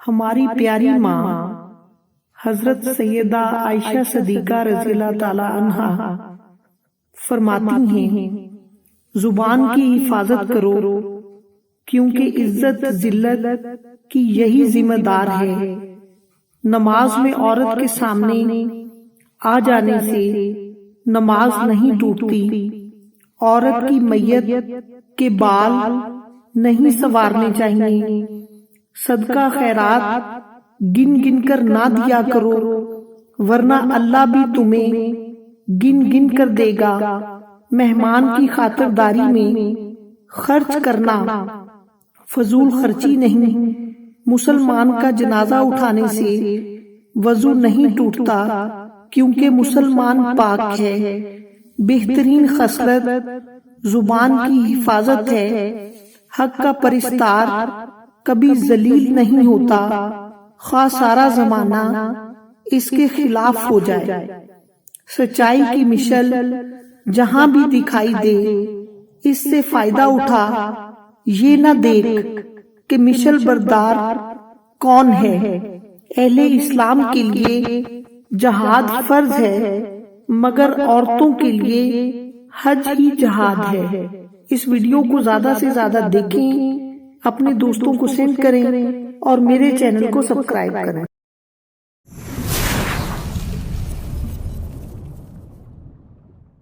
ہماری پیاری ماں حضرت سیدہ عائشہ صدیقہ رضی اللہ تعالی عنہا فرماتی ہیں زبان کی حفاظت کرو کیونکہ عزت ذلت کی یہی ذمہ دار ہے۔ نماز میں عورت کے سامنے آ جانے سے نماز نہیں ٹوٹتی، عورت کی میت کے بال نہیں سنوارنے چاہیے، صدقہ خیرات گن گن کر نہ دیا کرو ورنہ اللہ بھی تمہیں گن گن کر دے گا۔ مہمان کی خاطرداری میں خرچ کرنا فضول خرچی نہیں۔ مسلمان کا جنازہ اٹھانے سے وضو نہیں ٹوٹتا کیونکہ مسلمان پاک ہے۔ بہترین خصلت زبان کی حفاظت ہے۔ حق کا پرستار کبھی ذلیل نہیں ہوتا، خواہ سارا زمانہ اس کے خلاف ہو جائے۔ سچائی کی مشل جہاں بھی دکھائی دے اس سے فائدہ اٹھا، یہ نہ دیکھ کہ مشل بردار کون ہے۔ اہل اسلام کے لیے جہاد فرض ہے مگر عورتوں کے لیے حج ہی جہاد ہے۔ اس ویڈیو کو زیادہ سے زیادہ دیکھیں، اپنے دوستوں کو سینڈ کریں اور میرے چینل کو سبسکرائب کریں۔